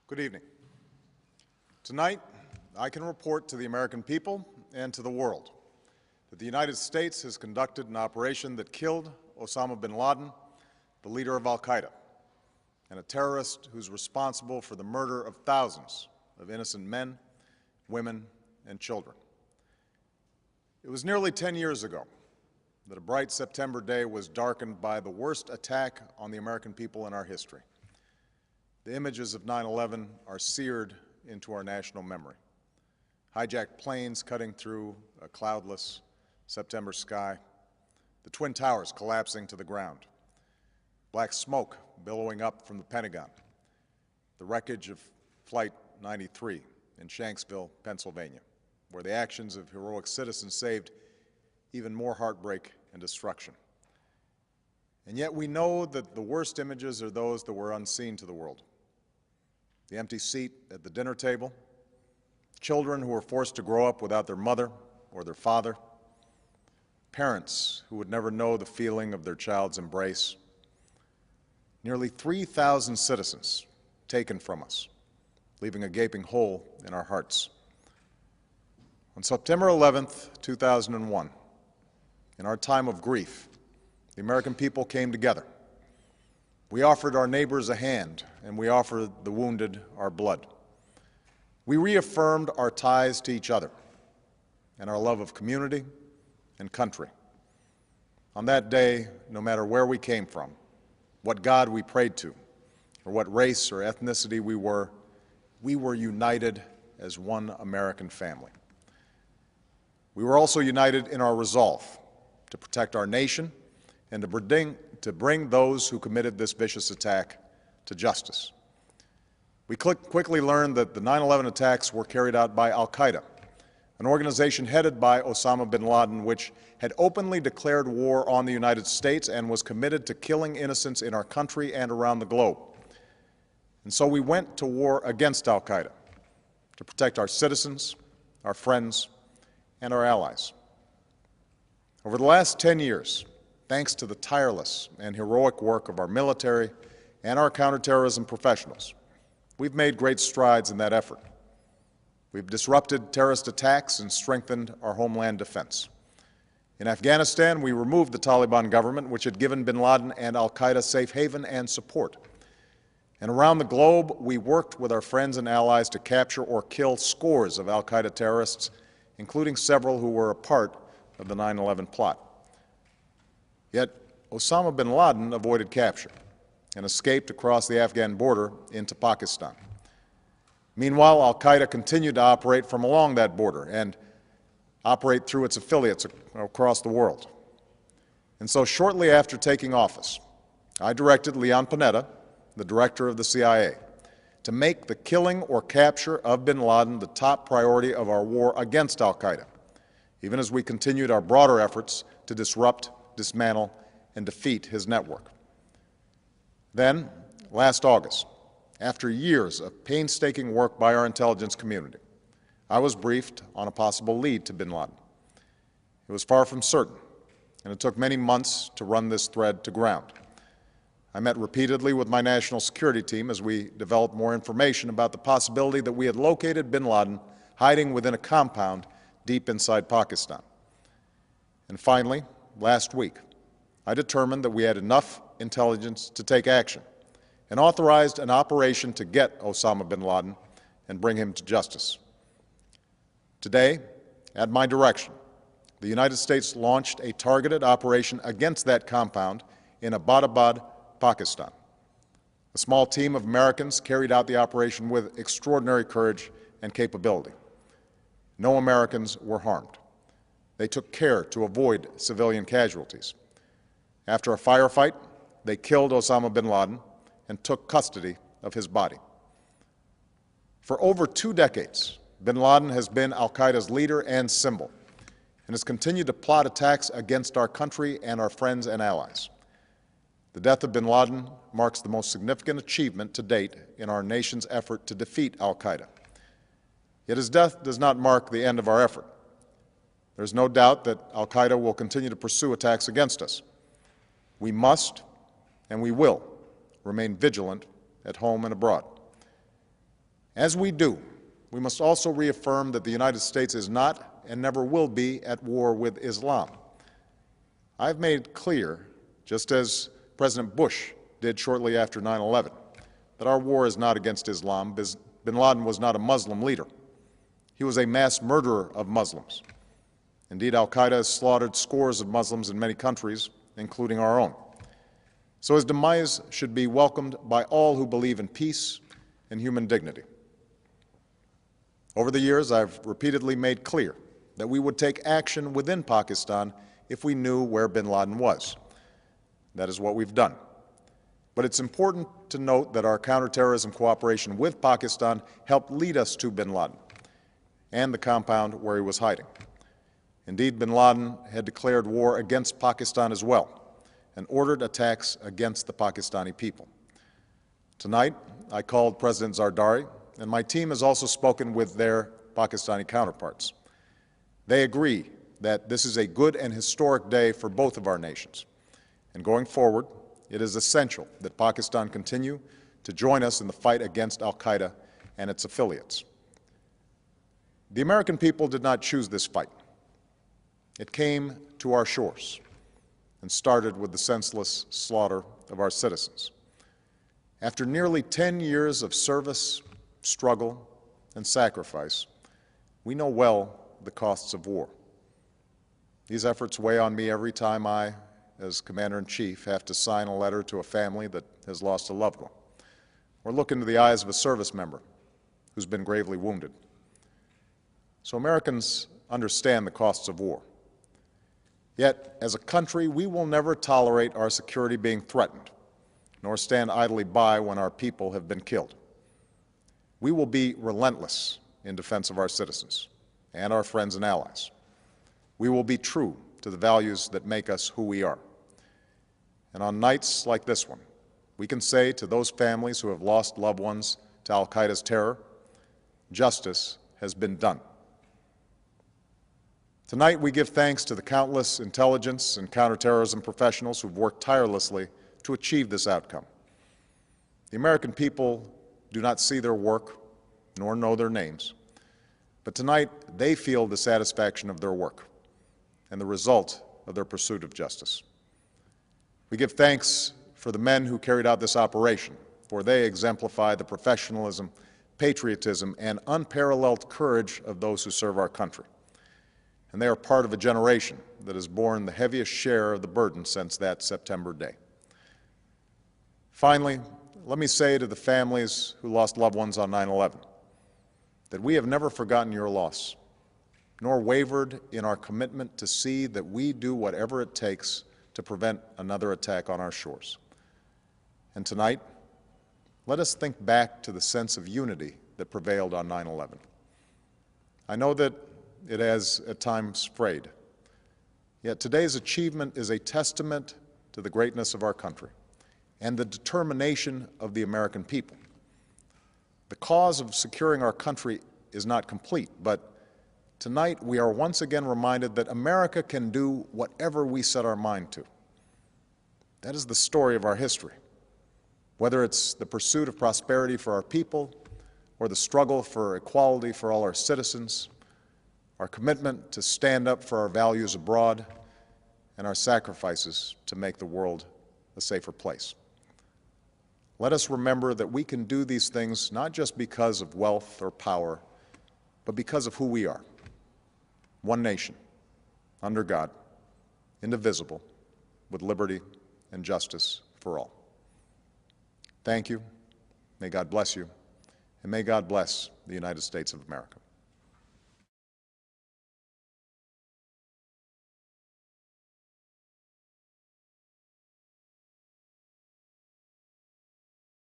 Good evening. Tonight, I can report to the American people and to the world that the United States has conducted an operation that killed Osama Bin Laden, the leader of al-Qaeda, and a terrorist who's responsible for the murder of thousands of innocent men, women, and children. It was nearly 10 years ago that a bright September day was darkened by the worst attack on the American people in our history. The images of 9/11 are seared into our national memory. Hijacked planes cutting through a cloudless September sky, the Twin Towers collapsing to the ground, black smoke billowing up from the Pentagon, the wreckage of Flight 93 in Shanksville, Pennsylvania, where the actions of heroic citizens saved even more heartbreak and destruction. And yet we know that the worst images are those that were unseen to the world. The empty seat at the dinner table, children who were forced to grow up without their mother or their father, parents who would never know the feeling of their child's embrace, nearly 3,000 citizens taken from us, leaving a gaping hole in our hearts. On September 11th, 2001, in our time of grief, the American people came together. We offered our neighbors a hand, and we offered the wounded our blood. We reaffirmed our ties to each other and our love of community and country. On that day, no matter where we came from, what God we prayed to, or what race or ethnicity we were united as one American family. We were also united in our resolve to protect our nation and to bring those who committed this vicious attack to justice. We quickly learned that the 9/11 attacks were carried out by al-Qaeda, an organization headed by Osama Bin Laden, which had openly declared war on the United States and was committed to killing innocents in our country and around the globe. And so we went to war against al-Qaeda to protect our citizens, our friends, and our allies. Over the last 10 years, thanks to the tireless and heroic work of our military and our counterterrorism professionals, we've made great strides in that effort. We've disrupted terrorist attacks and strengthened our homeland defense. In Afghanistan, we removed the Taliban government, which had given bin Laden and al-Qaeda safe haven and support. And around the globe, we worked with our friends and allies to capture or kill scores of al-Qaeda terrorists, including several who were a part of the 9/11 plot. Yet Osama bin Laden avoided capture and escaped across the Afghan border into Pakistan. Meanwhile, al-Qaeda continued to operate from along that border and operate through its affiliates across the world. And so shortly after taking office, I directed Leon Panetta, the director of the CIA, to make the killing or capture of bin Laden the top priority of our war against al-Qaeda, even as we continued our broader efforts to disrupt, dismantle, and defeat his network. Then, last August, after years of painstaking work by our intelligence community, I was briefed on a possible lead to bin Laden. It was far from certain, and it took many months to run this thread to ground. I met repeatedly with my national security team as we developed more information about the possibility that we had located bin Laden hiding within a compound deep inside Pakistan. And finally, last week, I determined that we had enough intelligence to take action and authorized an operation to get Osama bin Laden and bring him to justice. Today, at my direction, the United States launched a targeted operation against that compound in Abbottabad, Pakistan. A small team of Americans carried out the operation with extraordinary courage and capability. No Americans were harmed. They took care to avoid civilian casualties. After a firefight, they killed Osama bin Laden and took custody of his body. For over 2 decades, bin Laden has been al-Qaeda's leader and symbol, and has continued to plot attacks against our country and our friends and allies. The death of bin Laden marks the most significant achievement to date in our nation's effort to defeat al-Qaeda. Yet his death does not mark the end of our effort. There is no doubt that al-Qaeda will continue to pursue attacks against us. We must and we will remain vigilant at home and abroad. As we do, we must also reaffirm that the United States is not and never will be at war with Islam. I've made clear, just as President Bush did shortly after 9/11, that our war is not against Islam. Bin Laden was not a Muslim leader. He was a mass murderer of Muslims. Indeed, al-Qaeda has slaughtered scores of Muslims in many countries, including our own. So his demise should be welcomed by all who believe in peace and human dignity. Over the years, I've repeatedly made clear that we would take action within Pakistan if we knew where bin Laden was. That is what we've done. But it's important to note that our counterterrorism cooperation with Pakistan helped lead us to bin Laden and the compound where he was hiding. Indeed, bin Laden had declared war against Pakistan as well and ordered attacks against the Pakistani people. Tonight, I called President Zardari, and my team has also spoken with their Pakistani counterparts. They agree that this is a good and historic day for both of our nations. And going forward, it is essential that Pakistan continue to join us in the fight against al-Qaeda and its affiliates. The American people did not choose this fight. It came to our shores and started with the senseless slaughter of our citizens. After nearly 10 years of service, struggle, and sacrifice, we know well the costs of war. These efforts weigh on me every time I, as Commander-in-Chief, have to sign a letter to a family that has lost a loved one, or look into the eyes of a service member who's been gravely wounded. So Americans understand the costs of war. Yet, as a country, we will never tolerate our security being threatened, nor stand idly by when our people have been killed. We will be relentless in defense of our citizens and our friends and allies. We will be true to the values that make us who we are. And on nights like this one, we can say to those families who have lost loved ones to al-Qaeda's terror, justice has been done. Tonight, we give thanks to the countless intelligence and counterterrorism professionals who've worked tirelessly to achieve this outcome. The American people do not see their work nor know their names, but tonight they feel the satisfaction of their work and the result of their pursuit of justice. We give thanks for the men who carried out this operation, for they exemplify the professionalism, patriotism, and unparalleled courage of those who serve our country. And they are part of a generation that has borne the heaviest share of the burden since that September day. Finally, let me say to the families who lost loved ones on 9/11 that we have never forgotten your loss, nor wavered in our commitment to see that we do whatever it takes to prevent another attack on our shores. And tonight, let us think back to the sense of unity that prevailed on 9/11. I know that it has at times frayed. Yet today's achievement is a testament to the greatness of our country and the determination of the American people. The cause of securing our country is not complete, but tonight we are once again reminded that America can do whatever we set our mind to. That is the story of our history. Whether it's the pursuit of prosperity for our people or the struggle for equality for all our citizens, our commitment to stand up for our values abroad, and our sacrifices to make the world a safer place. Let us remember that we can do these things not just because of wealth or power, but because of who we are. One nation, under God, indivisible, with liberty and justice for all. Thank you. May God bless you, and may God bless the United States of America.